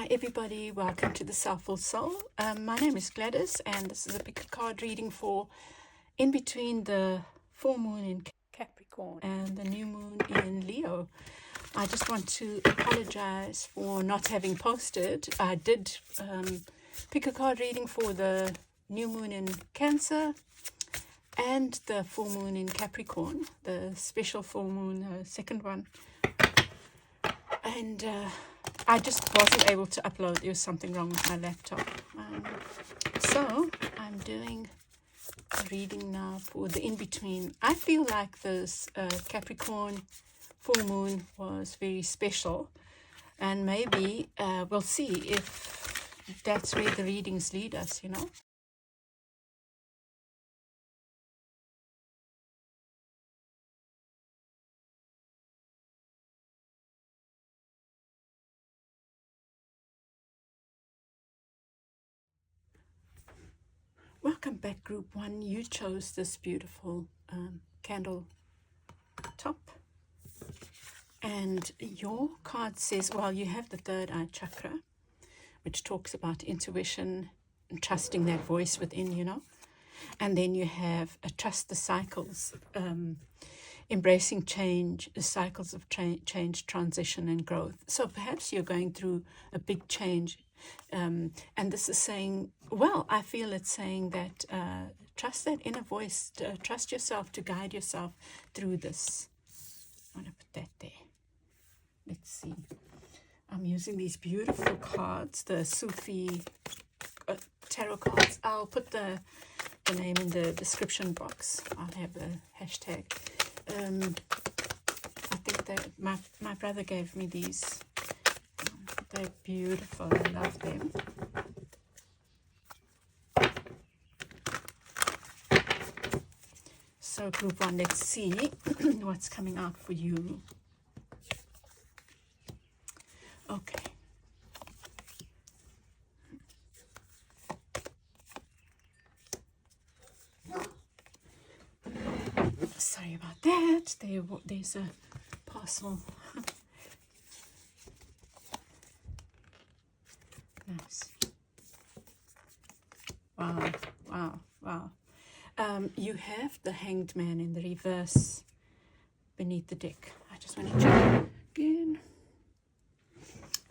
Hi everybody, welcome to the Soulful Soul. My name is Gladys and this is a pick a card reading for in between the full moon in Capricorn and the new moon in Leo. I just want to apologize for not having posted. I did pick a card reading for the new moon in Cancer and the full moon in Capricorn, the special full moon, second one. And I just wasn't able to upload. There was something wrong with my laptop. So I'm doing a reading now for the in-between. I feel like this Capricorn full moon was very special. And maybe we'll see if that's where the readings lead us, you know. Welcome back, Group 1. You chose this beautiful candle top. And your card says, well, you have the third eye chakra, which talks about intuition and trusting that voice within, you know. And then you have trust the cycles, embracing change, the cycles of change, transition, and growth. So perhaps you're going through a big change. And this is saying, well, I feel it's saying that trust that inner voice, trust yourself to guide yourself through this. I'm going to put that there. Let's see. I'm using these beautiful cards, the Sufi Tarot cards. I'll put the name in the description box. I'll have a hashtag. I think that my brother gave me these. They're beautiful. I love them. So Group 1, let's see what's coming out for you. Okay. Sorry about that. There's a parcel. Nice. Wow, wow, wow. You have the Hanged Man in the reverse beneath the deck. I just want to check again.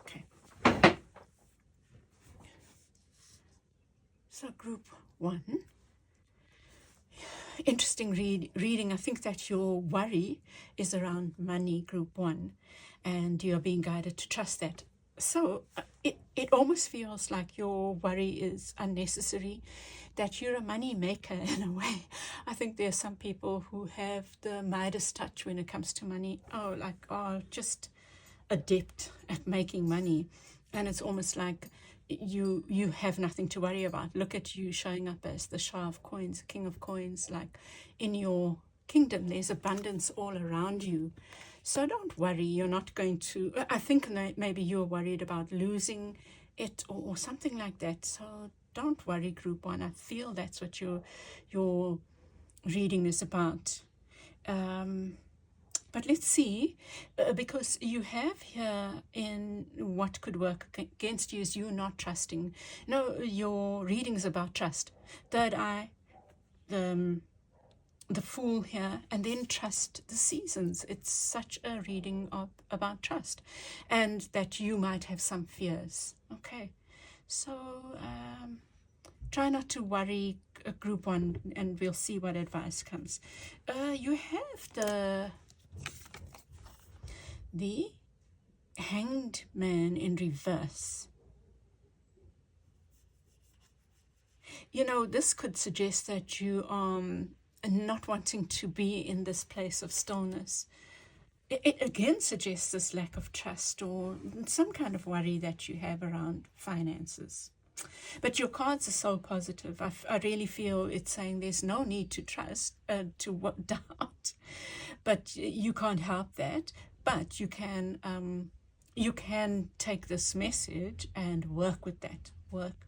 Okay. So Group 1. Interesting reading. I think that your worry is around money, Group 1, and you're being guided to trust that. So it almost feels like your worry is unnecessary, that you're a money maker in a way. I think there are some people who have the Midas touch when it comes to money. Just adept at making money. And it's almost like you have nothing to worry about. Look at you showing up as the Shah of Coins, King of Coins, like in your kingdom. There's abundance all around you. So don't worry, you're not going to, I think maybe you're worried about losing it or something like that. So don't worry, Group 1. I feel that's what your reading is about. But let's see, because you have here in what could work against you is you not trusting. No, your reading is about trust. Third eye, the Fool here, and then trust the seasons. It's such a reading about trust, and that you might have some fears. Okay, so try not to worry, Group 1, and we'll see what advice comes. You have the Hanged Man in reverse. You know, this could suggest that you are not wanting to be in this place of stillness. It again suggests this lack of trust or some kind of worry that you have around finances. But your cards are so positive. I really feel it's saying there's no need to trust, to doubt. But you can't help that. But you can take this message and work with that. Work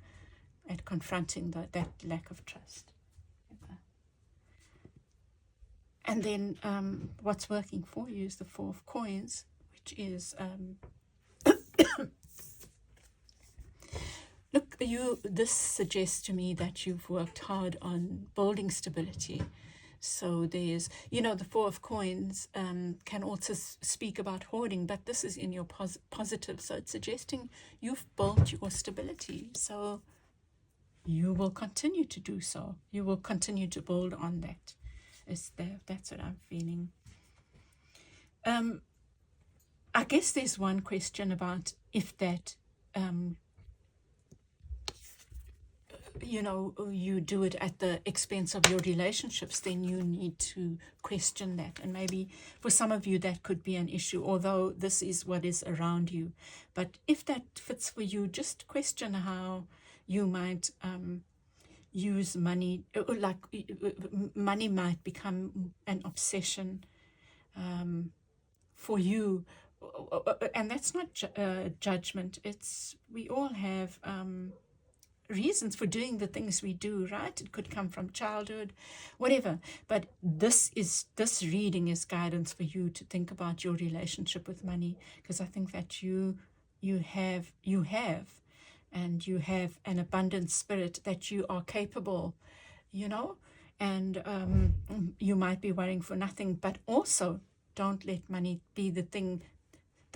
at confronting that lack of trust. And then what's working for you is the Four of Coins, which is This suggests to me that you've worked hard on building stability. So there's, the Four of Coins can also speak about hoarding, but this is in your positive. So it's suggesting you've built your stability. So you will continue to do so. You will continue to build on that. That's what I'm feeling. I guess there's one question about if that, you do it at the expense of your relationships, then you need to question that. And maybe for some of you that could be an issue, although this is what is around you. But if that fits for you, just question how you might use money, like money might become an obsession for you. And that's not judgment. We all have reasons for doing the things we do, right? It could come from childhood, whatever. But this reading is guidance for you to think about your relationship with money, because I think that you have and you have an abundant spirit, that you are capable, and you might be worrying for nothing, but also don't let money be the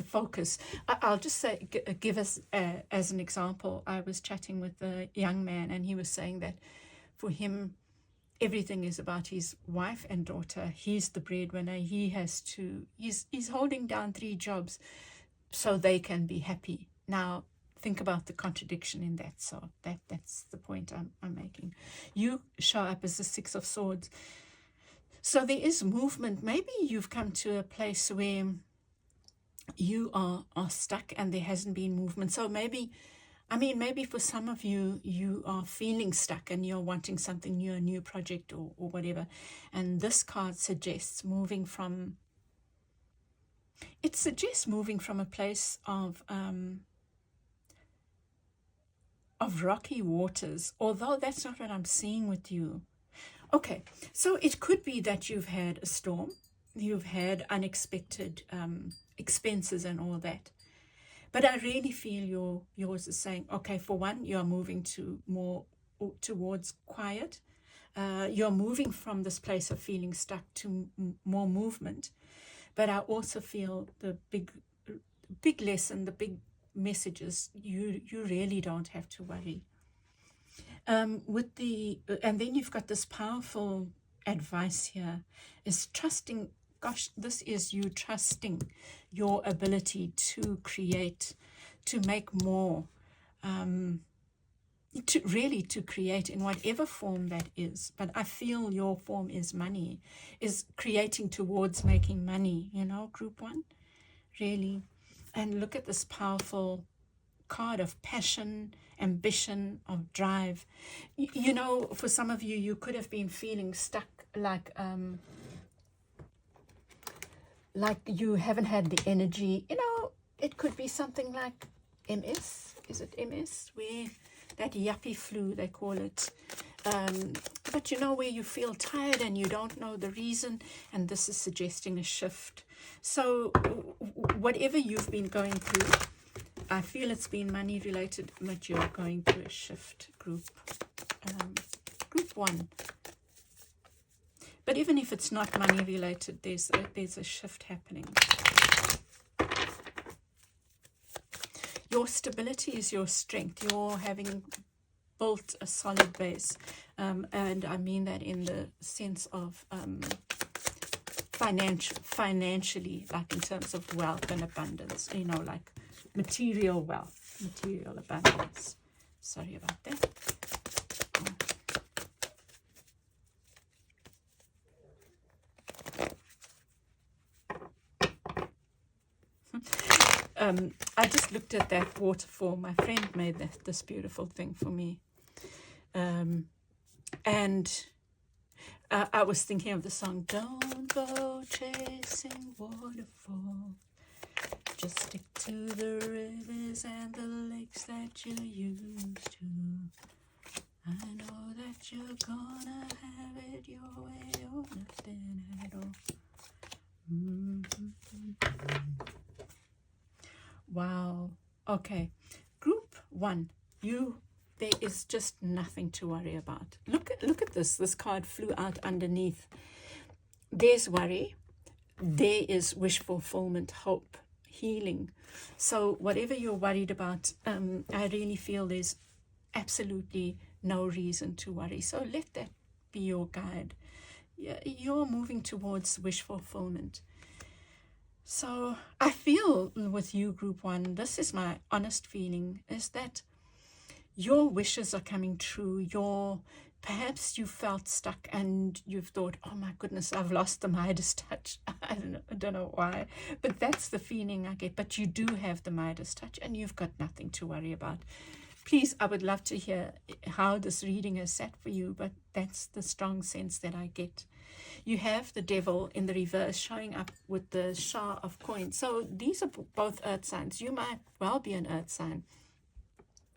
focus. I'll just say, give us as an example. I was chatting with a young man, and he was saying that for him, everything is about his wife and daughter. He's the breadwinner. He's holding down 3 jobs so they can be happy. Now, think about the contradiction in that. So that's the point I'm making. You show up as the 6 of Swords. So there is movement. Maybe you've come to a place where you are stuck and there hasn't been movement. So maybe for some of you, you are feeling stuck and you're wanting something new, a new project or whatever. And this card suggests moving from a place of rocky waters, although that's not what I'm seeing with you. Okay, so it could be that you've had a storm, you've had unexpected expenses and all that. But I really feel yours is saying, okay, for one, you're moving towards quiet. You're moving from this place of feeling stuck to more movement. But I also feel the big lesson, the big messages, you really don't have to worry. And then you've got this powerful advice here, is trusting. Gosh, this is you trusting your ability to create, to make more, to create in whatever form that is. But I feel your form is money, is creating towards making money, group 1, really. And look at this powerful card of passion, ambition, of drive. For some of you, you could have been feeling stuck, like you haven't had the energy. It could be something like MS. Is it MS? Where that yuppie flu, they call it. But where you feel tired and you don't know the reason, and this is suggesting a shift. So whatever you've been going through, I feel it's been money related, but you're going through a shift, group 1. But even if it's not money related, there's a shift happening. Your stability is your strength. You're having built a solid base. And I mean that in the sense of financially, like in terms of wealth and abundance, like material wealth, material abundance. Sorry about that. I just looked at that waterfall. My friend made this beautiful thing for me. And I was thinking of the song, don't go chasing waterfall. Just stick to the rivers and the lakes that you're used to. I know that you're gonna have it your way or nothing at all. Wow. Okay. Group 1, you there is just nothing to worry about. Look at this. This card flew out underneath. There's worry. There is wish fulfillment, hope, healing. So whatever you're worried about, I really feel there's absolutely no reason to worry. So let that be your guide. You're moving towards wish fulfillment. So I feel with you, Group 1, this is my honest feeling, is that your wishes are coming true. Perhaps you felt stuck and you've thought, oh my goodness, I've lost the Midas touch. I don't know why, but that's the feeling I get. But you do have the Midas touch and you've got nothing to worry about. Please, I would love to hear how this reading has sat for you, but that's the strong sense that I get. You have the Devil in the reverse showing up with the Shah of Coins. So these are both earth signs. You might well be an earth sign.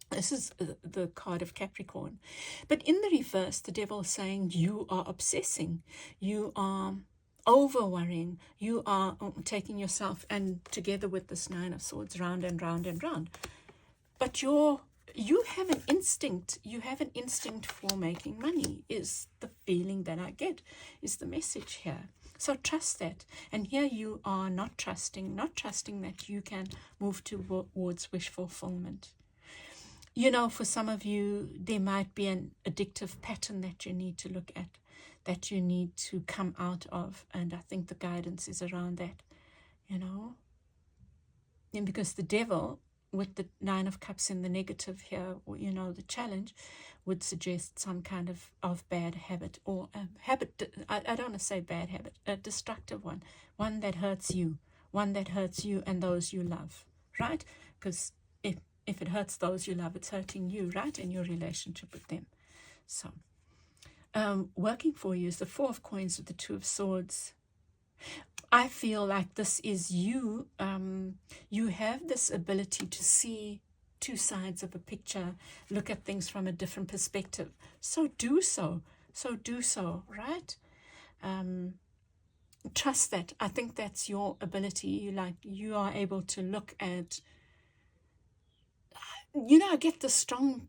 This is the card of Capricorn. But in the reverse, the Devil is saying you are obsessing. You are over-worrying. You are taking yourself and together with this Nine of Swords round and round and round. But you have an instinct. You have an instinct for making money is the feeling that I get, is the message here. So trust that. And here you are not trusting that you can move towards wish fulfillment. You know, for some of you, there might be an addictive pattern that you need to look at, that you need to come out of. And I think the guidance is around that, you know. And because the Devil, with the Nine of Cups in the negative here, you know, the challenge would suggest some kind of bad habit, or a habit, I don't want to say bad habit, a destructive one that hurts you and those you love, right? Because if it hurts those you love, it's hurting you, right, in your relationship with them. So, working for you is the Four of Coins with the Two of Swords. I feel like this is you. You have this ability to see two sides of a picture, look at things from a different perspective. So do so, right? Trust that. I think that's your ability. You are able to look at, you know, I get the strong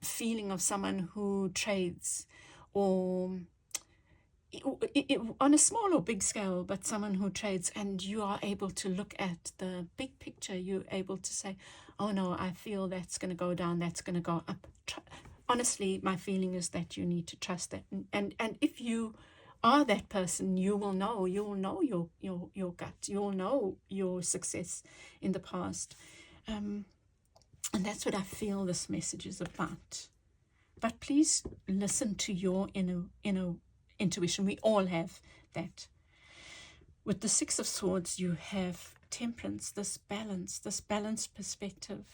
feeling of someone who trades, or on a small or big scale, but someone who trades, and you are able to look at the big picture. You're able to say, oh no, I feel that's going to go down, that's going to go up. Honestly, my feeling is that you need to trust that. And if you are that person, you will know your gut. You'll know your success in the past. And that's what I feel this message is about. But please listen to your inner intuition. We all have that. With the Six of Swords, you have temperance, this balanced perspective.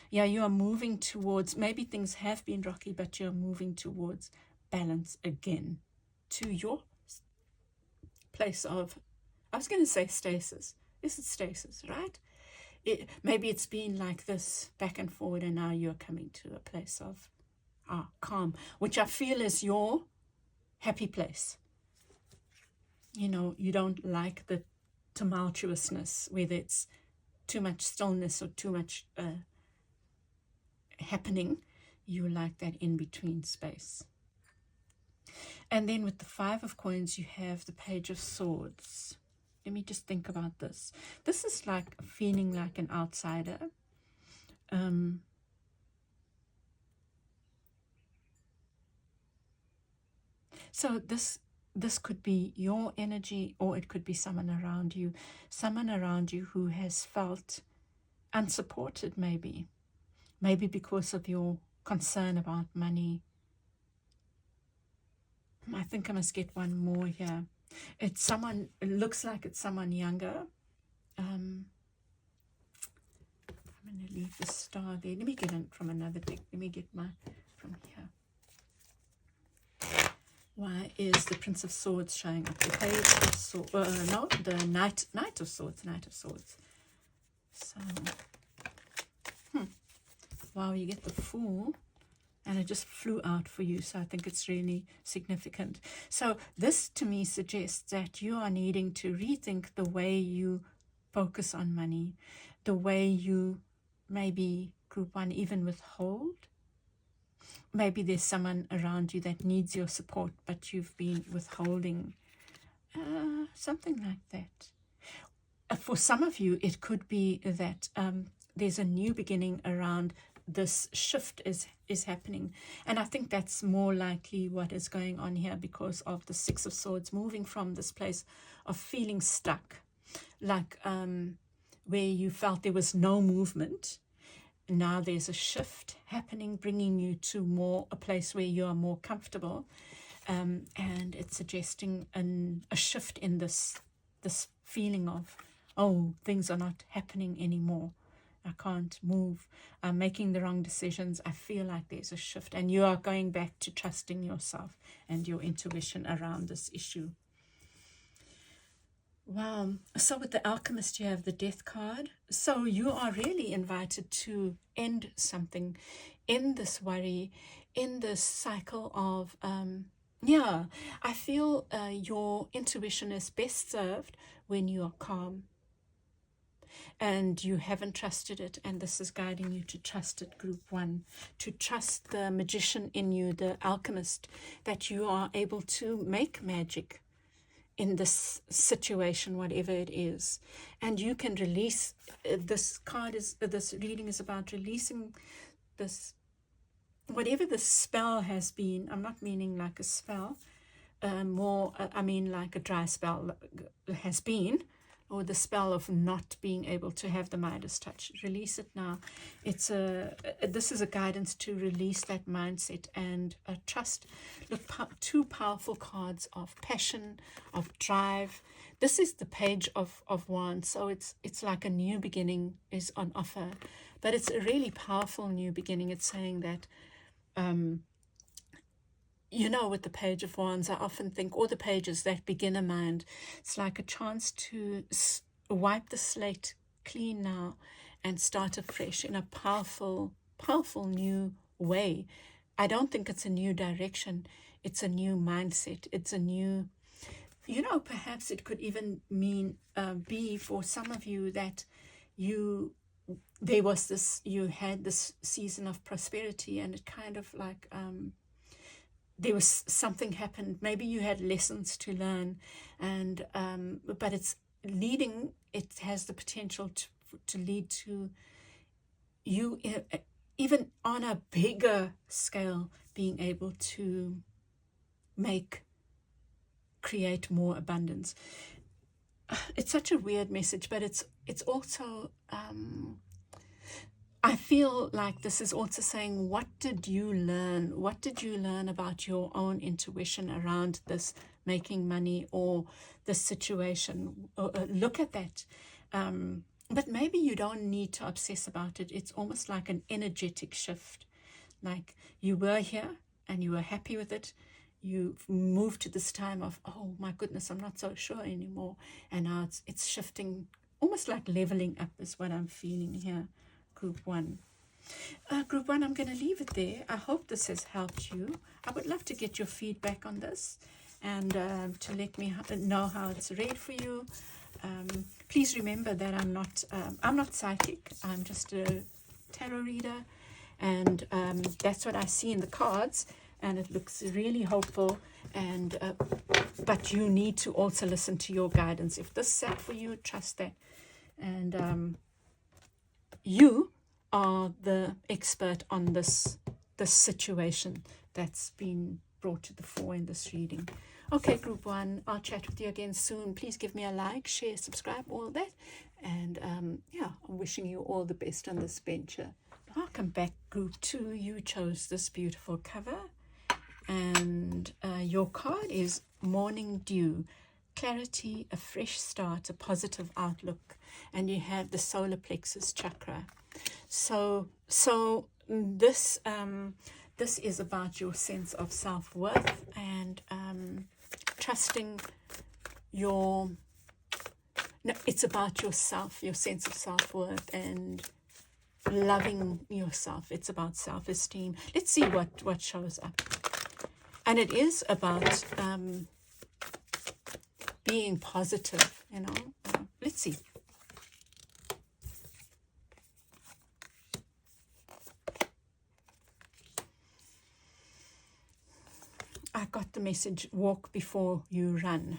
Yeah, you are moving towards, maybe things have been rocky, but you're moving towards balance again, to your place of, I was going to say stasis. Is it stasis, right? Maybe it's been like this back and forward, and now you're coming to a place of calm, which I feel is your happy place. You know, you don't like the tumultuousness, whether it's too much stillness or too much happening. You like that in-between space. And then with the Five of Coins, you have the Page of Swords. Let me just think about this. This is like feeling like an outsider. So this could be your energy, or it could be someone around you who has felt unsupported, maybe because of your concern about money. I think I must get one more here. It looks like it's someone younger. I'm going to leave the star there. Let me get it from another deck. Let me get from here. Why is the Prince of Swords showing up? The Page of Swords, no, the Knight of Swords. So, wow, you get the Fool, and it just flew out for you. So I think it's really significant. So this to me suggests that you are needing to rethink the way you focus on money, the way you maybe, Group 1, even withhold. maybe there's someone around you that needs your support, but you've been withholding, something like that. For some of you, it could be that there's a new beginning around this shift is happening. And I think that's more likely what is going on here, because of the Six of Swords, moving from this place of feeling stuck, like where you felt there was no movement. Now there's a shift happening, bringing you to a place where you are more comfortable. And it's suggesting a shift in this feeling of, oh, things are not happening anymore. I can't move. I'm making the wrong decisions. I feel like there's a shift, and you are going back to trusting yourself and your intuition around this issue. Wow. So with the Alchemist, you have the Death card. So you are really invited to end something in this worry, in this cycle of, I feel your intuition is best served when you are calm and you haven't trusted it, and this is guiding you to trust it, Group 1, to trust the magician in you, the alchemist, that you are able to make magic in this situation, whatever it is. And you can release, this reading is about releasing this, whatever the spell has been. I'm not meaning like a spell, I mean like a dry spell has been, or the spell of not being able to have the Midas touch. Release it now. This is a guidance to release that mindset and trust. Look, two powerful cards of passion, of drive. This is the Page of Wands, so it's like a new beginning is on offer, but it's a really powerful new beginning. It's saying that, with the Page of Wands, I often think, or the pages, that beginner mind, it's like a chance to wipe the slate clean now and start afresh in a powerful, powerful new way. I don't think it's a new direction. It's a new mindset. It's a new, perhaps it could even be for some of you that you had this season of prosperity, and it kind of like, there was something happened. Maybe you had lessons to learn, and but it has the potential to lead to you, even on a bigger scale, being able to create more abundance. It's such a weird message, but it's also, I feel like this is also saying, what did you learn? What did you learn about your own intuition around this making money or this situation? Look at that. But maybe you don't need to obsess about it. It's almost like an energetic shift. Like you were here and you were happy with it. You moved to this time of, oh my goodness, I'm not so sure anymore. And now it's shifting, almost like leveling up is what I'm feeling here. Group 1. Group 1, I'm going to leave it there. I hope this has helped you. I would love to get your feedback on this, and to let me know how it's read for you. Please remember that I'm not psychic. I'm just a tarot reader, and that's what I see in the cards, and it looks really hopeful. And but you need to also listen to your guidance. If this sat for you, trust that. And you are the expert on this situation that's been brought to the fore in this reading. Okay, Group 1, I'll chat with you again soon. Please give me a like, share, subscribe, all of that. And I'm wishing you all the best on this venture. Welcome back, Group 2. You chose this beautiful cover. And your card is Morning Dew. Clarity, a fresh start, a positive outlook. And you have the solar plexus chakra. So this is about your sense of self-worth and trusting it's about yourself, your sense of self-worth and loving yourself. It's about self-esteem. Let's see what shows up. And it is about being positive, let's see. I've got the message, walk before you run,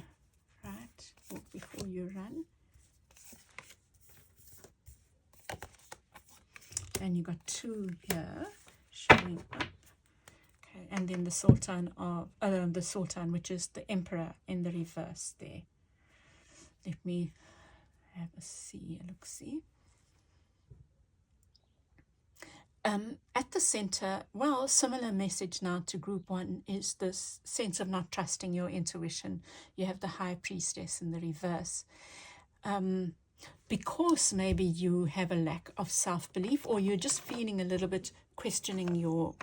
right? Walk before you run. And you got 2 here showing up. Okay, and then the Sultan of the Sultan, which is the Emperor in the reverse there. Let me have a look-see. At the center, well, similar message now to group 1 is this sense of not trusting your intuition. You have the High Priestess in the reverse. Because maybe you have a lack of self-belief, or you're just feeling a little bit questioning your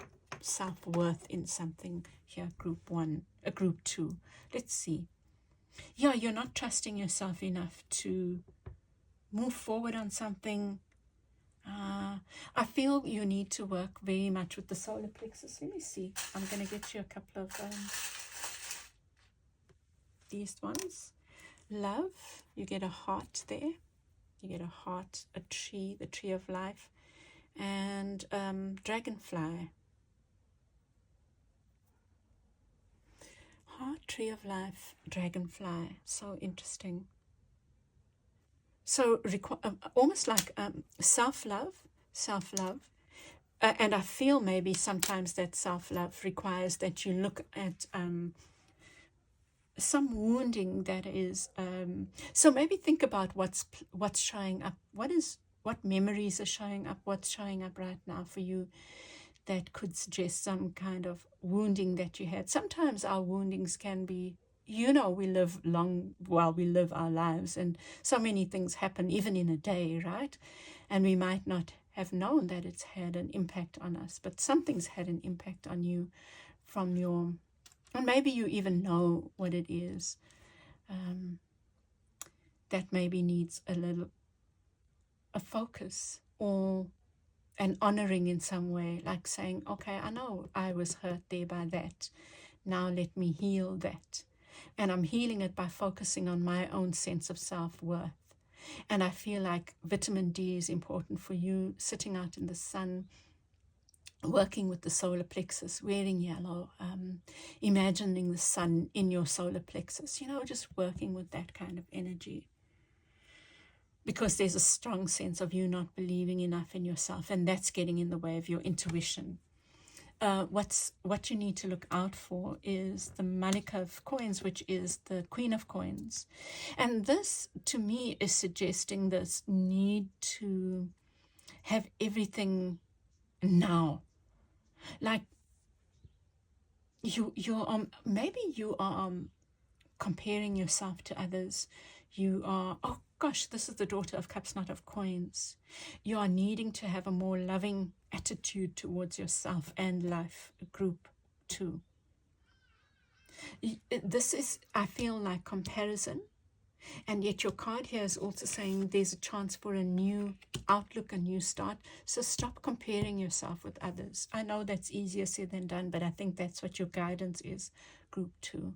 self-worth in something here, group 2. Let's see. Yeah, you're not trusting yourself enough to move forward on something. I feel you need to work very much with the solar plexus. Let me see. I'm going to get you a couple of these ones. Love, you get a heart there. You get a heart, a tree, the tree of life, and dragonfly. Heart, tree of life, dragonfly. So interesting. So almost like self-love. And I feel maybe sometimes that self-love requires that you look at some wounding that is. So maybe think about what's showing up. What memories are showing up? What's showing up right now for you that could suggest some kind of wounding that you had? Sometimes our woundings can be, we live long while we live our lives, and so many things happen even in a day, right? And we might not have known that it's had an impact on us, but something's had an impact on you from your, and maybe you even know what it is that maybe needs a focus or an honoring in some way, like saying, okay, I know I was hurt there by that. Now let me heal that. And I'm healing it by focusing on my own sense of self-worth. And I feel like vitamin D is important for you, sitting out in the sun, working with the solar plexus, wearing yellow, imagining the sun in your solar plexus, just working with that kind of energy. Because there's a strong sense of you not believing enough in yourself, and that's getting in the way of your intuition. What you need to look out for is the Malika of Coins, which is the Queen of Coins. And this, to me, is suggesting this need to have everything now. Like, maybe you are comparing yourself to others. You are, oh gosh, this is the Daughter of Cups, not of Coins. You are needing to have a more loving attitude towards yourself and life, group 2. This is, I feel like, comparison. And yet your card here is also saying there's a chance for a new outlook, a new start. So stop comparing yourself with others. I know that's easier said than done, but I think that's what your guidance is, group 2.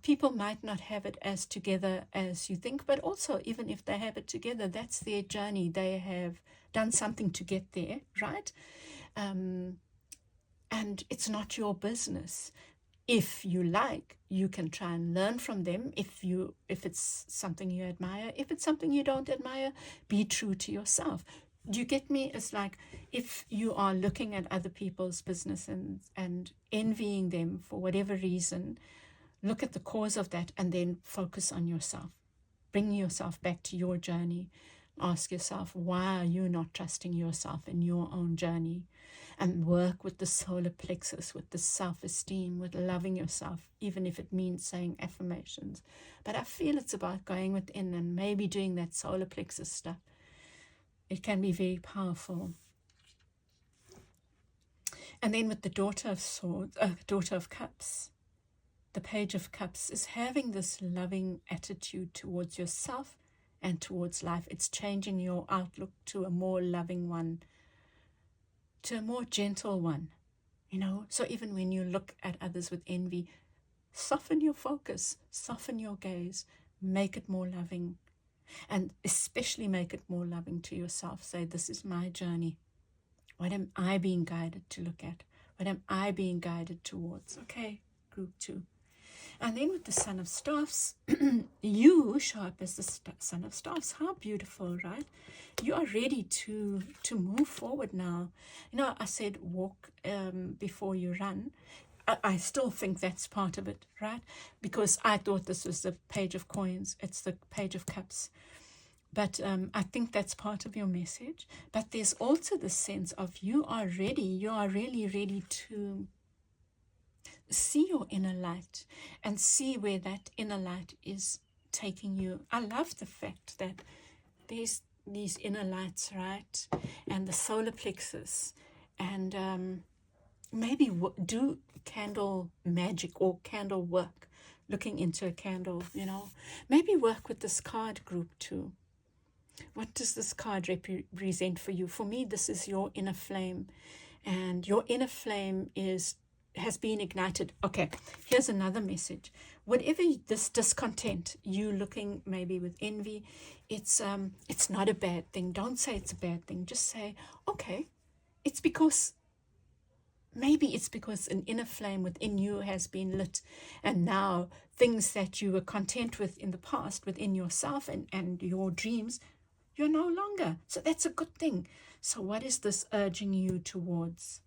People might not have it as together as you think, but also even if they have it together, that's their journey. They have done something to get there, right? And it's not your business. If you like, you can try and learn from them. If it's something you admire, if it's something you don't admire, be true to yourself. Do you get me? It's like if you are looking at other people's business and envying them for whatever reason, look at the cause of that and then focus on yourself. Bring yourself back to your journey. Ask yourself, why are you not trusting yourself in your own journey? And work with the solar plexus, with the self-esteem, with loving yourself, even if it means saying affirmations. But I feel it's about going within and maybe doing that solar plexus stuff. It can be very powerful. And then with the Daughter of Cups, the Page of Cups is having this loving attitude towards yourself and towards life. It's changing your outlook to a more loving one, to a more gentle one, So even when you look at others with envy, soften your focus, soften your gaze, make it more loving. And especially make it more loving to yourself. Say, this is my journey. What am I being guided to look at? What am I being guided towards? Okay, group 2. And then with the Son of Staffs, you show up as the Son of Staffs. How beautiful, right? You are ready to move forward now. You know, I said walk before you run. I still think that's part of it, right? Because I thought this was the Page of Coins. It's the Page of Cups. But I think that's part of your message. But there's also the sense of you are ready. You are really ready to see your inner light and see where that inner light is taking you. I love the fact that there's these inner lights, right? And the solar plexus. And maybe do candle magic or candle work, looking into a candle, you know. Maybe work with this card group too. What does this card represent for you? For me, this is your inner flame. And your inner flame has been ignited. Okay, here's another message. Whatever this discontent, you looking maybe with envy, it's not a bad thing. Don't say it's a bad thing. Just say, okay, maybe it's because an inner flame within you has been lit, and now things that you were content with in the past within yourself and your dreams, you're no longer. So that's a good thing. So what is this urging you towards?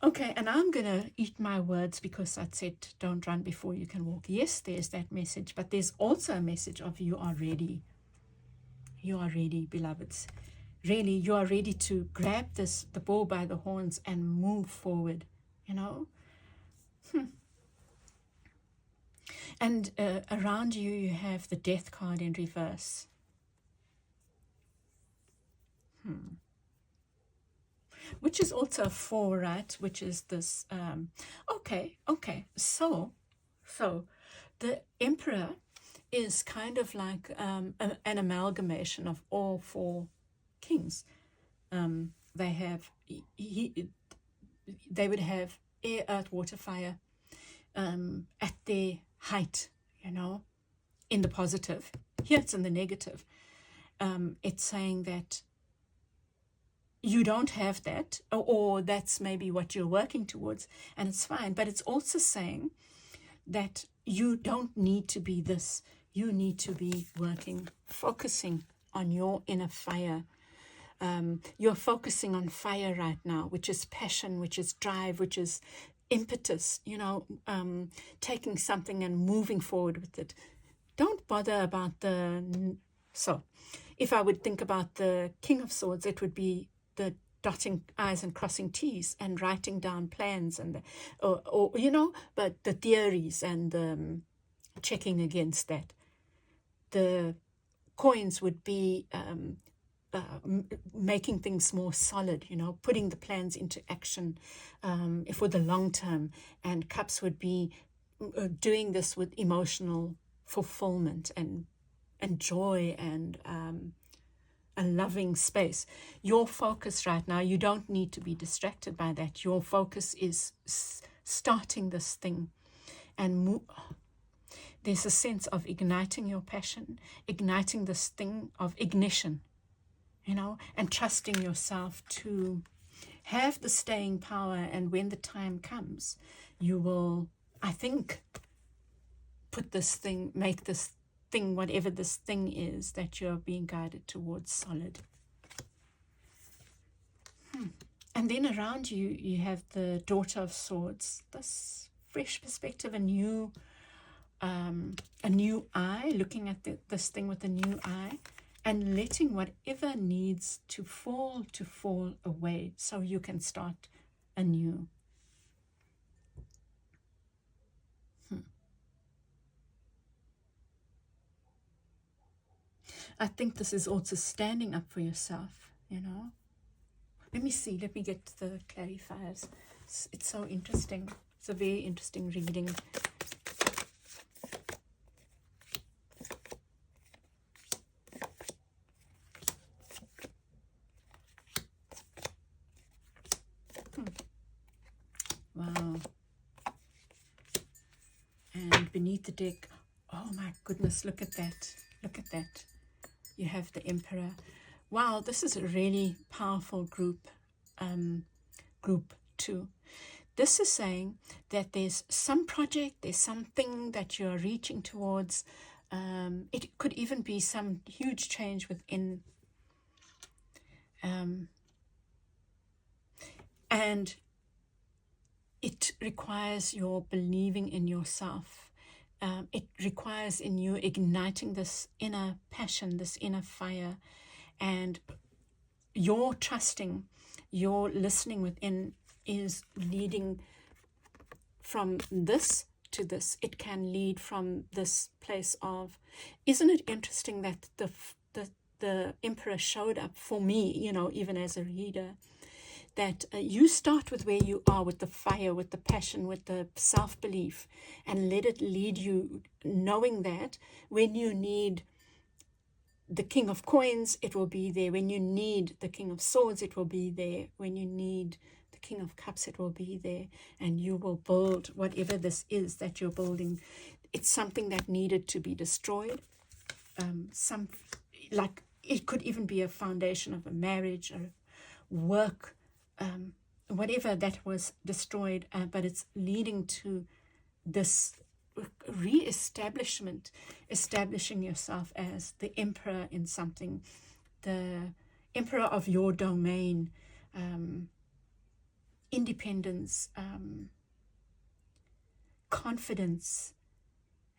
Okay, and I'm going to eat my words because I said don't run before you can walk. Yes, there's that message, but there's also a message of you are ready. You are ready, beloveds. Really, you are ready to grab the bull by the horns and move forward, you know. And around you, you have the Death card in reverse. Which is also a 4, right? Which is this, okay. So the Emperor is kind of like an amalgamation of all 4 kings. They would have air, earth, water, fire at their height, you know, in the positive. Here it's in the negative. It's saying that you don't have that, or that's maybe what you're working towards, and it's fine. But it's also saying that you don't need to be this. You need to be working, focusing on your inner fire. You're focusing on fire right now, which is passion, which is drive, which is impetus, you know, taking something and moving forward with it. Don't bother about so if I would think about the King of Swords, it would be the dotting I's and crossing T's and writing down plans and or you know, but the theories and checking against that. The coins would be making things more solid, you know, putting the plans into action for the long term. And cups would be doing this with emotional fulfillment and joy and a loving space. Your focus right now, you don't need to be distracted by that. Your focus is starting this thing and there's a sense of igniting your passion, igniting this thing of ignition, you know, and trusting yourself to have the staying power. And when the time comes, you will, I think, make this thing, whatever this thing is that you're being guided towards, solid. And then around you, you have the Daughter of Swords, this fresh perspective, a new eye, looking at this thing with a new eye, and letting whatever needs to fall away so you can start anew. I think this is also standing up for yourself, you know. Let me see, let me get the clarifiers. It's so interesting. It's a very interesting reading. Wow. And beneath the deck, oh my goodness, look at that. Look at that. You have the Emperor. Wow, this is a really powerful group 2. This is saying that there's some project, there's something that you're reaching towards. It could even be some huge change within. And it requires your believing in yourself. It requires in you igniting this inner passion, this inner fire, and your trusting, your listening within is leading from this to this. It can lead from this place of, isn't it interesting that the Emperor showed up for me, you know, even as a reader, that you start with where you are, with the fire, with the passion, with the self-belief, and let it lead you, knowing that when you need the King of Coins, it will be there. When you need the King of Swords, it will be there. When you need the King of Cups, it will be there. And you will build whatever this is that you're building. It's something that needed to be destroyed. Like it could even be a foundation of a marriage or work, whatever that was destroyed, but it's leading to this re-establishment, establishing yourself as the emperor in something, the emperor of your domain, independence, confidence,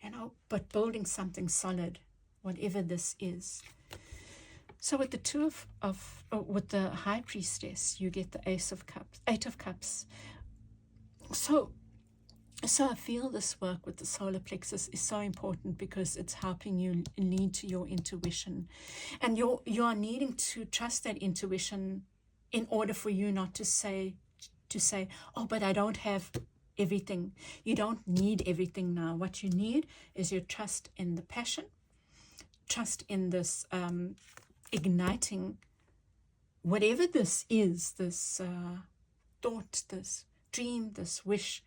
you know, but building something solid, whatever this is. So with the with the High Priestess, you get the Eight of Cups. So I feel this work with the solar plexus is so important because it's helping you lead to your intuition, and you are needing to trust that intuition in order for you not to say, oh, but I don't have everything. You don't need everything now. What you need is your trust in the passion, trust in this igniting whatever this is, this thought, this dream, this wish,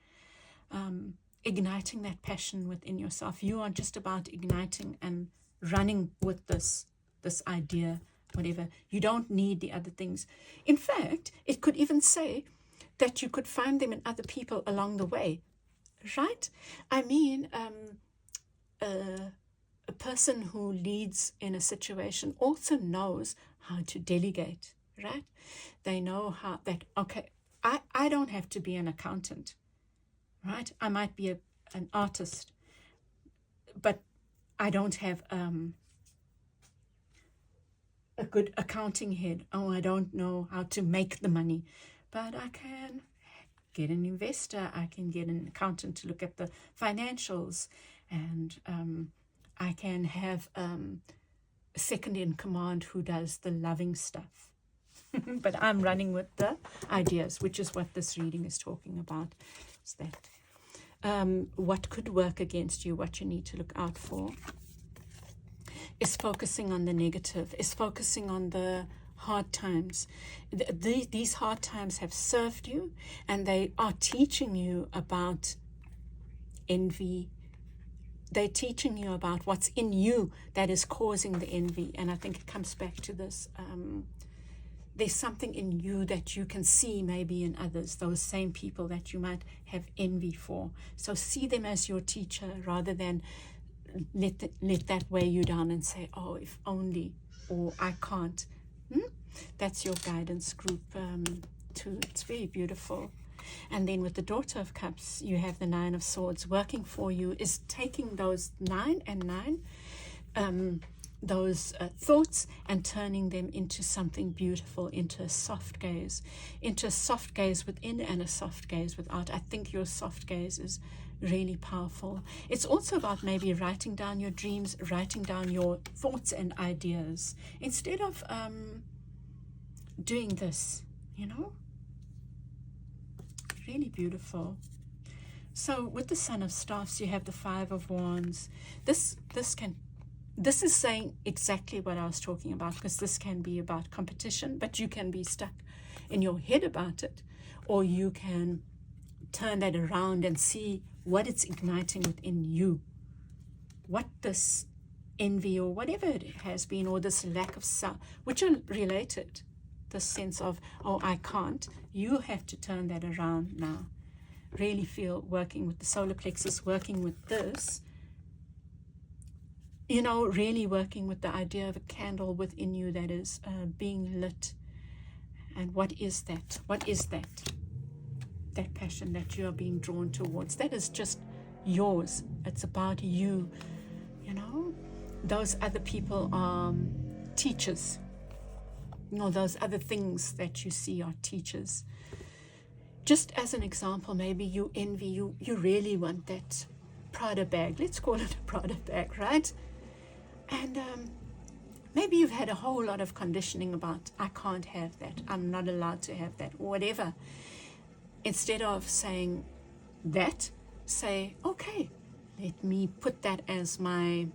igniting that passion within yourself. You are just about igniting and running with this idea, whatever. You don't need the other things. In fact, it could even say that you could find them in other people along the way, right? I mean, a person who leads in a situation also knows how to delegate, right? They know how that, okay, I don't have to be an accountant, right? I might be an artist, but I don't have a good accounting head. Oh, I don't know how to make the money, but I can get an investor. I can get an accountant to look at the financials, and I can have a second in command who does the loving stuff. But I'm running with the ideas, which is what this reading is talking about. Is that what could work against you, what you need to look out for, is focusing on the negative, is focusing on the hard times. These hard times have served you, and they are teaching you about envy. They're teaching you about what's in you that is causing the envy. And I think it comes back to this. There's something in you that you can see maybe in others, those same people that you might have envy for. So see them as your teacher rather than let that weigh you down and say, oh, if only, or I can't. That's your guidance group too. It's very beautiful. And then with the Daughter of Cups, you have the Nine of Swords. Working for you is taking those 9 and 9, those thoughts, and turning them into something beautiful, into a soft gaze within and a soft gaze without. I think your soft gaze is really powerful. It's also about maybe writing down your dreams, writing down your thoughts and ideas instead of doing this, you know. Really beautiful. So with the Son of Staffs, you have the Five of Wands. This is saying exactly what I was talking about, because this can be about competition, but you can be stuck in your head about it, or you can turn that around and see what it's igniting within you, what this envy or whatever it has been, or this lack of self, which are related, this sense of, oh, I can't. You have to turn that around now. Really feel working with the solar plexus, working with this, you know, really working with the idea of a candle within you that is being lit. And what is that? What is that? That passion that you are being drawn towards. That is just yours. It's about you, you know. Those other people are teachers. You know, those other things that you see are teachers. Just as an example, maybe you envy, you really want that Prada bag. Let's call it a Prada bag, right? And maybe you've had a whole lot of conditioning about, I can't have that, I'm not allowed to have that, or whatever. Instead of saying that, say, okay, let me put that as my,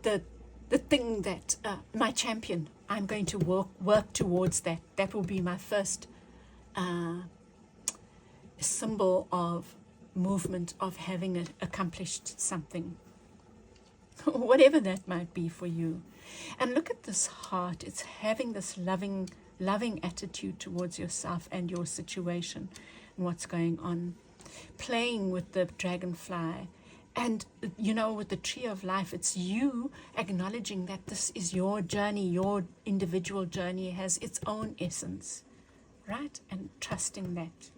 the thing that, my champion. I'm going to work towards that. That will be my first symbol of movement, of having accomplished something. Whatever that might be for you. And look at this heart. It's having this loving attitude towards yourself and your situation and what's going on. Playing with the dragonfly. And, you know, with the tree of life, it's you acknowledging that this is your journey, your individual journey has its own essence, right? And trusting that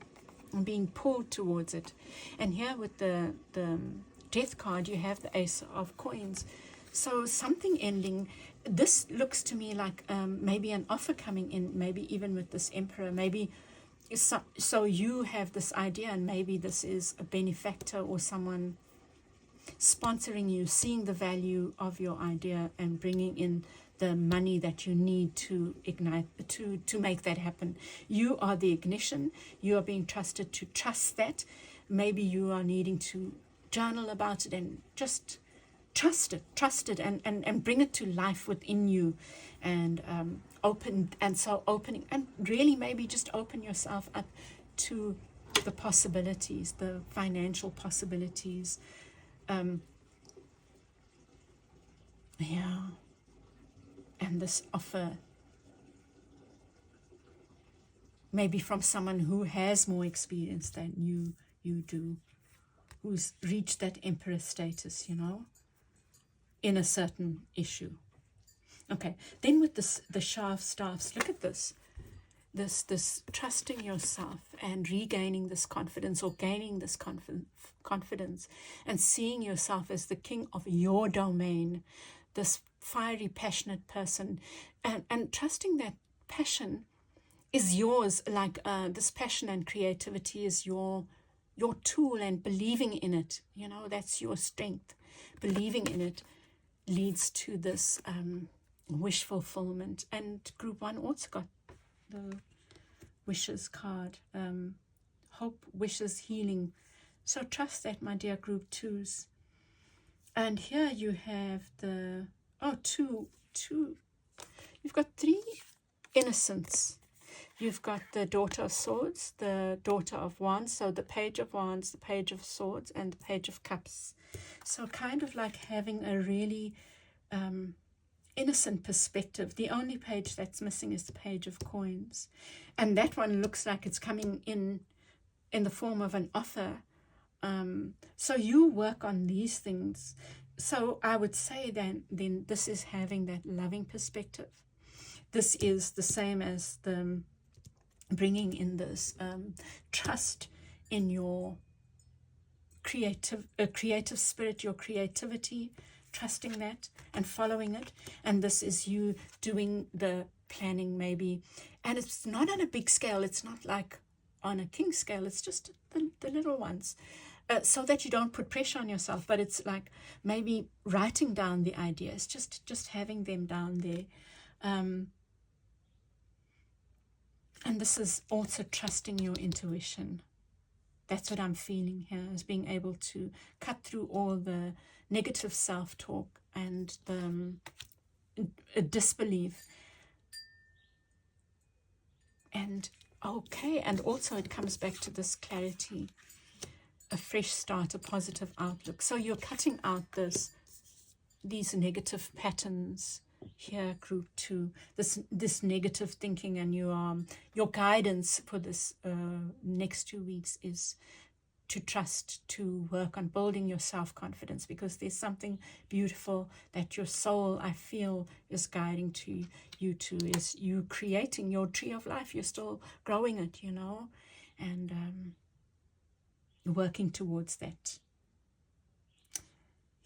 and being pulled towards it. And here with the death card, you have the Ace of Coins. So something ending. This looks to me like maybe an offer coming in, maybe even with this Emperor, maybe. So you have this idea, and maybe this is a benefactor or someone sponsoring you, seeing the value of your idea and bringing in the money that you need to ignite, to make that happen. You are the ignition. You are being trusted to trust that. Maybe you are needing to journal about it and just trust it and bring it to life within you, and opening, and really maybe just open yourself up to the possibilities, the financial possibilities. And this offer, maybe from someone who has more experience than you do, who's reached that emperor status, you know, in a certain issue. Okay, then with this, the staffs, look at this trusting yourself and regaining this confidence, or gaining this confidence, and seeing yourself as the king of your domain, this fiery, passionate person, and trusting that passion is yours, like this passion and creativity is your tool, and believing in it, you know, that's your strength. Believing in it leads to this wish fulfillment. And group 1 also got the wishes card, hope, wishes, healing. So trust that, my dear group 2s. And here you have the two. You've got 3 innocents. You've got the Daughter of Swords, the Daughter of Wands, so the Page of Wands, the Page of Swords, and the Page of Cups. So kind of like having a really innocent perspective. The only page that's missing is the Page of Coins. And that one looks like it's coming in the form of an offer. So you work on these things. So I would say then this is having that loving perspective. This is the same as the bringing in this trust in your creative spirit, your creativity, trusting that and following it. And this is you doing the planning, maybe. And it's not on a big scale. It's not like on a king scale. It's just the little ones. So that you don't put pressure on yourself, but it's like maybe writing down the ideas, just having them down there. And this is also trusting your intuition. That's what I'm feeling here, is being able to cut through all the negative self-talk and the disbelief. And okay, and also it comes back to this clarity, a fresh start, a positive outlook. So you're cutting out these negative patterns here, group 2, this negative thinking, and your guidance for this next 2 weeks is to trust, to work on building your self-confidence, because there's something beautiful that your soul, I feel, is guiding to you to, is you creating your tree of life. You're still growing it, you know, and working towards that.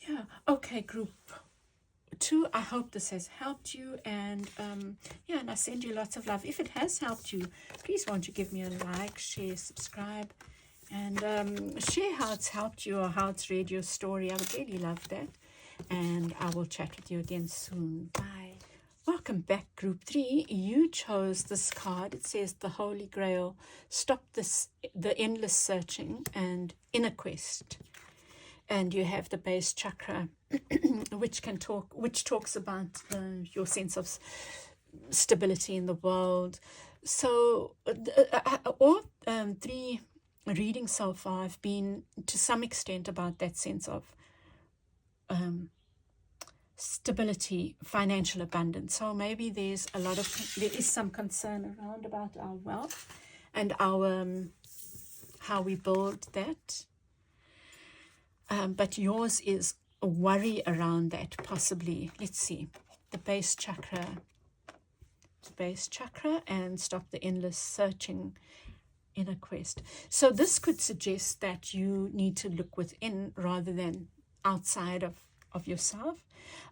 Yeah, okay, group 2, I hope this has helped you, and yeah, and I send you lots of love. If it has helped you, please won't you give me a like, share, subscribe, and share how it's helped you or how it's read your story. I would really love that, and I will chat with you again soon. Bye. Welcome back, group 3. You chose this card. It says the Holy Grail, stop the endless searching and inner quest. And you have the base chakra, which talks about your sense of stability in the world. So all 3 readings so far have been to some extent about that sense of stability, financial abundance. So maybe there is some concern around about our wealth and our how we build that. But yours is a worry around that, possibly. Let's see. The base chakra, and stop the endless searching, inner quest. So this could suggest that you need to look within rather than outside of yourself.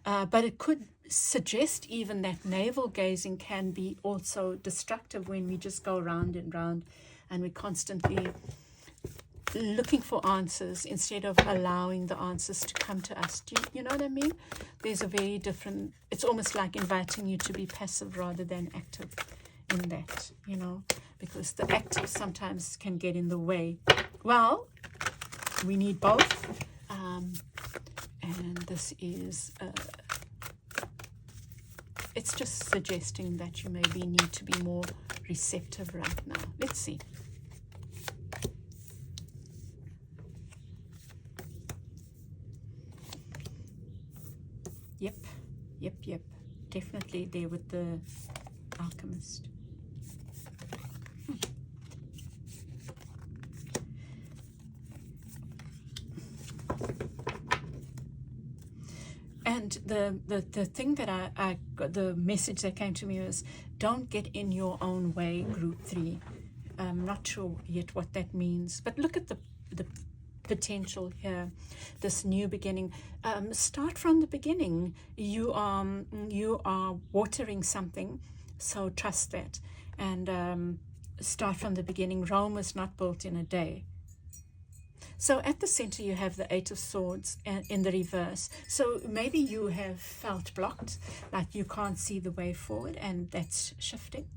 But it could suggest even that navel gazing can be also destructive when we just go round and round and we constantly looking for answers instead of allowing the answers to come to us. Do you know what I mean? There's a very different, it's almost like inviting you to be passive rather than active in that, you know, because the active sometimes can get in the way. Well, we need both. And this is, it's just suggesting that you maybe need to be more receptive right now. Let's see. Yep. Definitely there with the alchemist. And the thing that I got, the message that came to me was, don't get in your own way, group 3. I'm not sure yet what that means, but look at the potential here, this new beginning. Start from the beginning. You are watering something, so trust that, and start from the beginning. Rome was not built in a day. So at the center you have the 8 of Swords in the reverse. So maybe you have felt blocked, like you can't see the way forward, and that's shifting.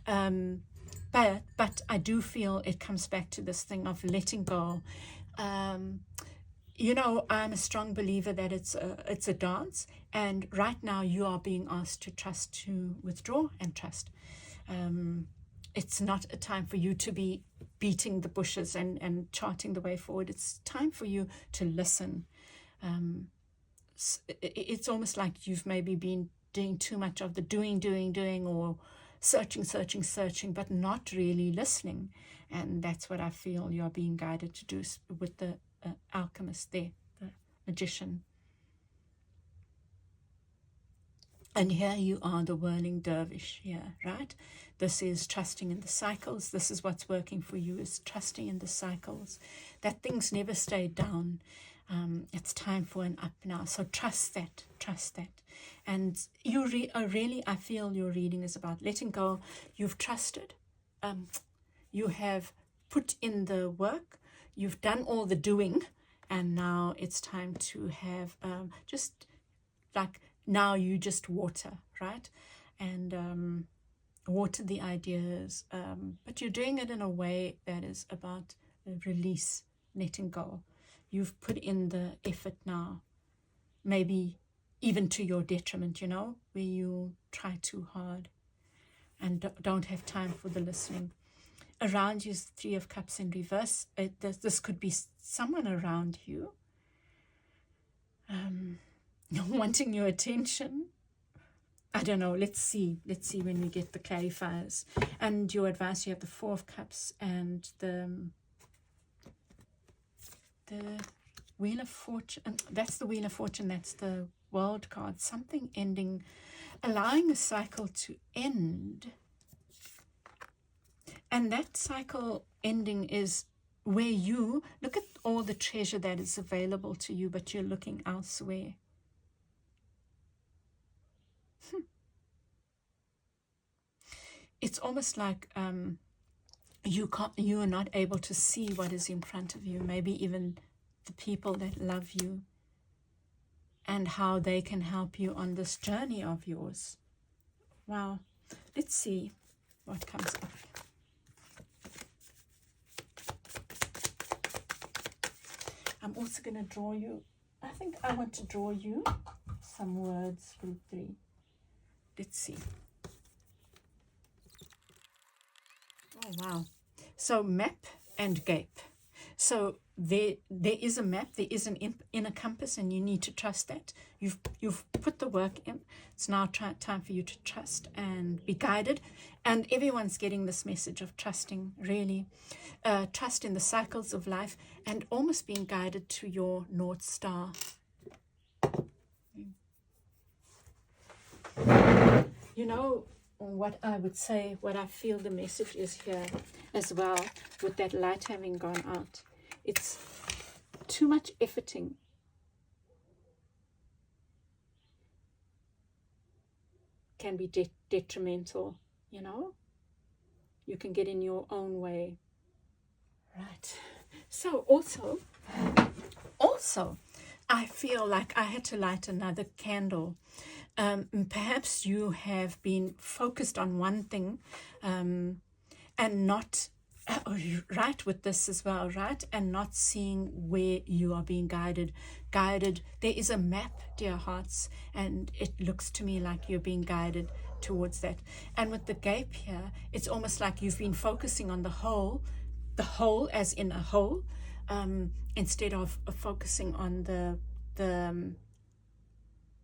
But I do feel it comes back to this thing of letting go. You know, I'm a strong believer that it's a dance, and right now you are being asked to trust, to withdraw and trust. It's not a time for you to be beating the bushes and charting the way forward. It's time for you to listen. It's almost like you've maybe been doing too much of the doing, or searching, but not really listening. And that's what I feel you're being guided to do with the alchemist there, the magician. And here you are, the whirling dervish here, right? This is trusting in the cycles. This is what's working for you, is trusting in the cycles, that things never stay down. It's time for an up now. So trust that. And you really, I feel your reading is about letting go. You've trusted. You have put in the work. You've done all the doing. And now it's time to have just like, now you just water, right? And water the ideas. But you're doing it in a way that is about release, letting go. You've put in the effort now, maybe even to your detriment, you know, where you try too hard and don't have time for the listening. Around you is the 3 of Cups in reverse. This could be someone around you wanting your attention, I don't know. Let's see when we get the clarifiers. And your advice, you have the Four of Cups and the Wheel of Fortune. That's the Wheel of Fortune. That's the World card. Something ending, allowing a cycle to end. And that cycle ending is where you look at all the treasure that is available to you, but you're looking elsewhere. It's almost like you are not able to see what is in front of you, maybe even the people that love you and how they can help you on this journey of yours. Wow. Let's see what comes up. I'm also going to draw you, I think I want to draw you some words, group 3. Let's see. Oh, wow. So map and gape. So there is a map, there is an inner compass, and you need to trust that. You've put the work in. It's now time for you to trust and be guided. And everyone's getting this message of trusting, really. Trust in the cycles of life and almost being guided to your North Star. You know what I would say, what I feel the message is here as well, with that light having gone out. It's too much efforting. Can be detrimental, you know. You can get in your own way. Right. So also, I feel like I had to light another candle. Perhaps you have been focused on one thing and not, right, with this as well, right? And not seeing where you are being guided. There is a map, dear hearts, and it looks to me like you're being guided towards that. And with the gape here, it's almost like you've been focusing on the whole as in a whole, instead of focusing on the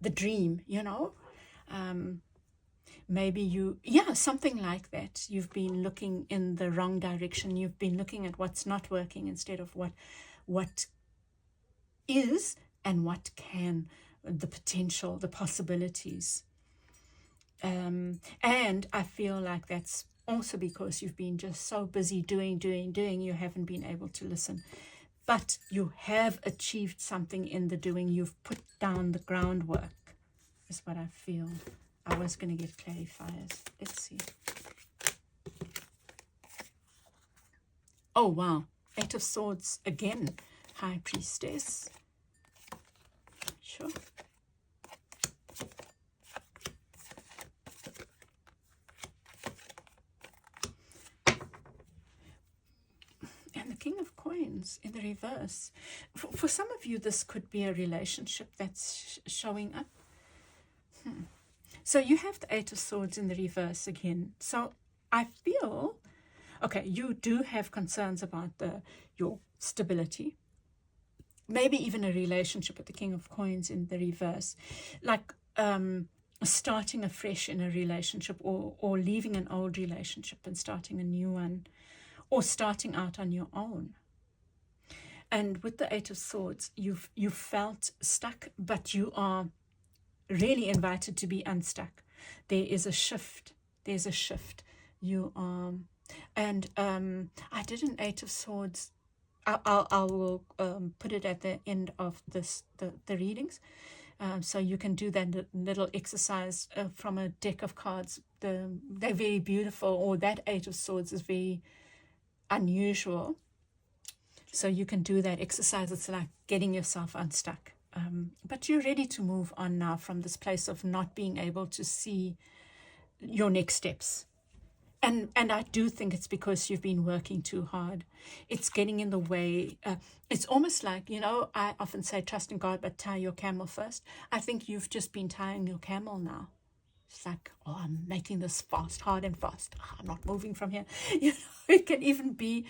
dream, you know. Maybe something like that. You've been looking in the wrong direction. You've been looking at what's not working instead of what is and what can, the potential, the possibilities. And I feel like that's also because you've been just so busy doing, you haven't been able to listen. But you have achieved something in the doing. You've put down the groundwork, is what I feel. I was going to get clarifiers. Let's see. Oh, wow. 8 of Swords again. High Priestess. Sure. And the King of Coins in the reverse. For some of you, this could be a relationship that's showing up. So you have the 8 of Swords in the reverse again. So I feel, okay, you do have concerns about your stability. Maybe even a relationship with the King of Coins in the reverse. Like starting afresh in a relationship, or leaving an old relationship and starting a new one, or starting out on your own. And with the 8 of Swords, you've felt stuck, but you are really invited to be unstuck. There is a shift. There's a shift. You are, and I did an 8 of Swords. I will put it at the end of the readings, so you can do that little exercise from a deck of cards. They're very beautiful. Or that 8 of Swords is very unusual. So you can do that exercise. It's like getting yourself unstuck. But you're ready to move on now from this place of not being able to see your next steps. And I do think it's because you've been working too hard. It's getting in the way. It's almost like, you know, I often say trust in God, but tie your camel first. I think you've just been tying your camel now. It's like, oh, I'm making this fast, hard and fast. Oh, I'm not moving from here. You know, it can even be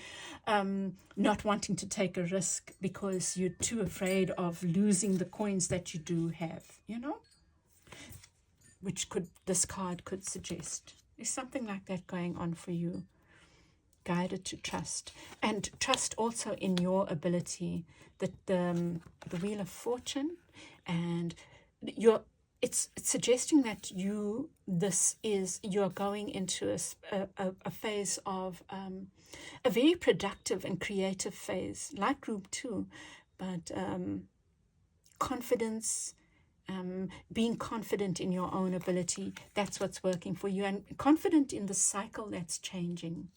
not wanting to take a risk because you're too afraid of losing the coins that you do have, you know. which this card could suggest. There's something like that going on for you. Guided to trust, and trust also in your ability. That the Wheel of Fortune, and it's suggesting that you're going into a phase of a very productive and creative phase, like group 2, but confidence. Being confident in your own ability, that's what's working for you, and confident in the cycle that's changing,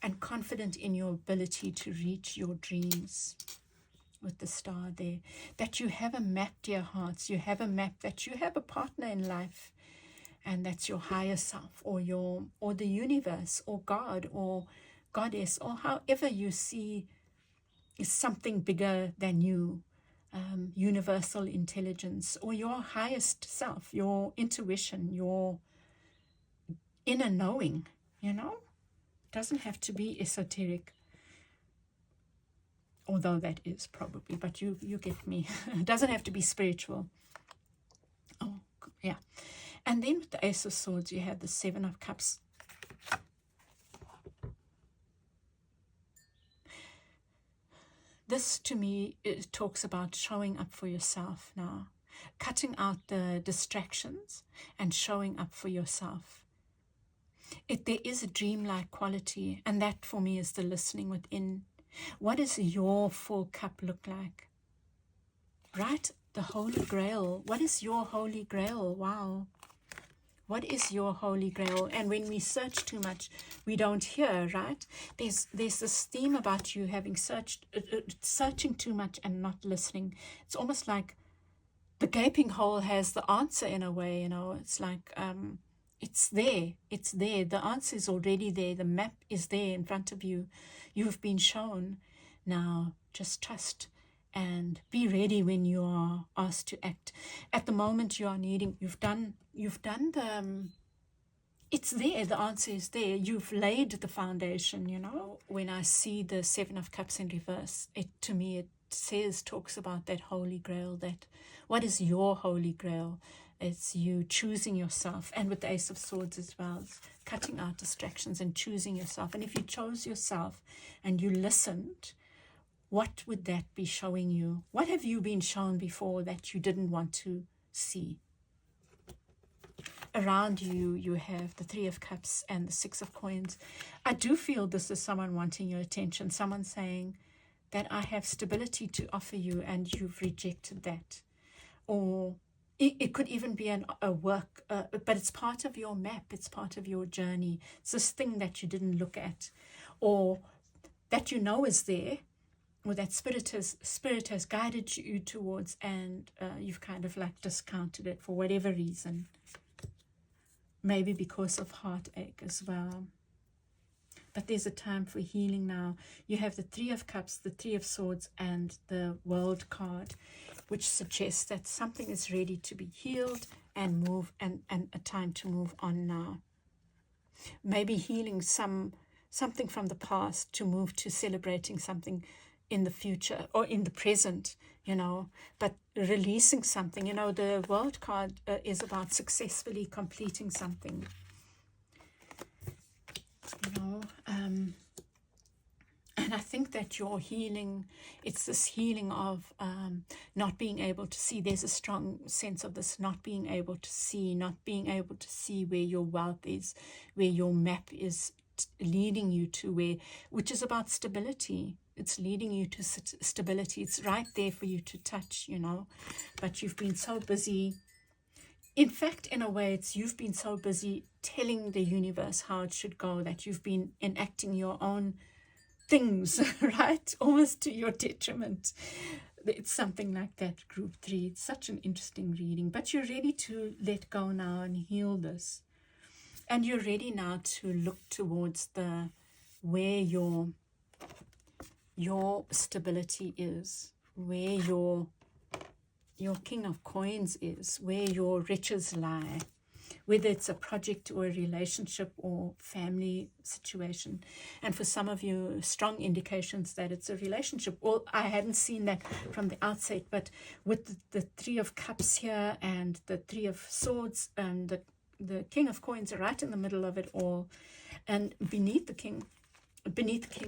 and confident in your ability to reach your dreams with the star there. That you have a map, dear hearts. You have a map, that you have a partner in life, and that's your higher self, or the universe, or God, or Goddess, or however you see is something bigger than you, universal intelligence, or your highest self, your intuition, your inner knowing, Doesn't have to be esoteric, although that is probably, but you get me. It doesn't have to be spiritual. Oh, yeah. And then with the Ace of Swords, you have the Seven of Cups. This, to me, it talks about showing up for yourself now, cutting out the distractions and showing up for yourself. There is a dreamlike quality, and that for me is the listening within. What does your full cup look like? Right? The Holy Grail. What is your Holy Grail? Wow. What is your Holy Grail? And when we search too much, we don't hear, right? There's this theme about you having searching too much and not listening. It's almost like the gaping hole has the answer in a way, It's like... it's there. The answer is already there. The map is there in front of you. You've been shown. Now just trust and be ready when you are asked to act. At the moment you are needing, you've done it's there. The answer is there. You've laid the foundation, When I see the Seven of Cups in reverse, to me it talks about that Holy Grail, that what is your Holy Grail? It's you choosing yourself, and with the Ace of Swords as well, it's cutting out distractions and choosing yourself. And if you chose yourself and you listened, what would that be showing you? What have you been shown before that you didn't want to see? Around you, you have the Three of Cups and the Six of Coins. I do feel this is someone wanting your attention, someone saying that I have stability to offer you and you've rejected that. Or it could even be a work, but it's part of your map, it's part of your journey. It's this thing that you didn't look at, or that is there, or that spirit has guided you towards, and you've kind of like discounted it for whatever reason. Maybe because of heartache as well. But there's a time for healing now. You have the Three of Cups, the Three of Swords, and the World card, which suggests that something is ready to be healed and a time to move on now. Maybe healing something from the past to move to celebrating something in the future or in the present, but releasing something. The World card is about successfully completing something. And I think that your healing, it's this healing of not being able to see. There's a strong sense of this not being able to see where your wealth is, where your map is leading you to, which is about stability. It's leading you to stability. It's right there for you to touch, but you've been so busy. In fact, in a way, you've been so busy telling the universe how it should go that you've been enacting your own things, right? Almost to your detriment. It's something like that, Group 3. It's such an interesting reading. But you're ready to let go now and heal this. And you're ready now to look towards where your stability is, where your King of Coins is, where your riches lie, whether it's a project or a relationship or family situation. And for some of you, strong indications that it's a relationship. Well, I hadn't seen that from the outset, but with the Three of Cups here and the Three of Swords and the King of Coins are right in the middle of it all. And beneath the king,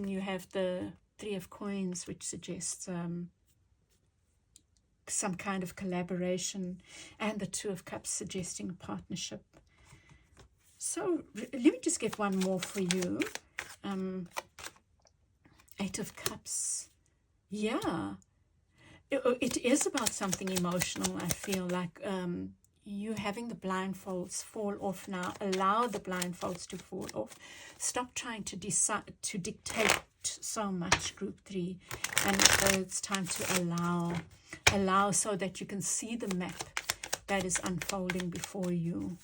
you have the Three of Coins, which suggests some kind of collaboration, and the Two of Cups suggesting a partnership. So let me just get one more for you. Eight of Cups. Yeah, it is about something emotional. I feel like you having the blindfolds fall off now. Allow the blindfolds to fall off. Stop trying to decide, to dictate so much, Group 3, and it's time to allow so that you can see the map that is unfolding before you.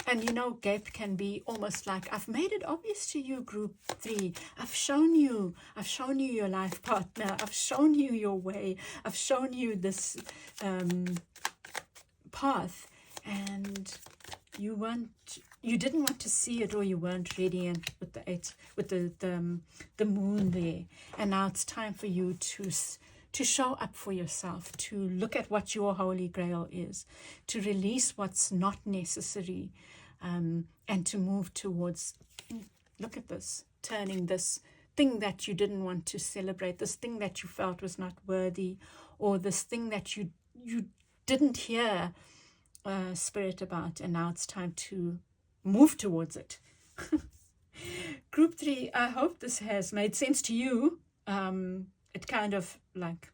And you know, gap can be almost like, I've made it obvious to you, Group 3. I've shown you your life partner. I've shown you your way. I've shown you this path, and you didn't want to see it, or you weren't ready. And with the moon there, and now it's time for you to show up for yourself, to look at what your holy grail is, to release what's not necessary, and to move towards, look at this, turning this thing that you didn't want to celebrate, this thing that you felt was not worthy, or this thing that you didn't hear spirit about, and now it's time to move towards it. Group 3, I hope this has made sense to you. It kind of like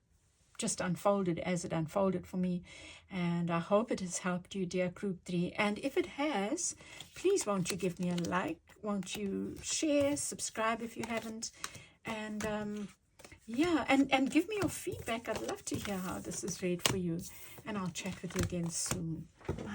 just unfolded as it unfolded for me, and I hope it has helped you, dear Group 3. And if it has, please won't you give me a like, won't you share, subscribe if you haven't, and yeah, and give me your feedback. I'd love to hear how this is read for you, and I'll chat with you again soon. Bye.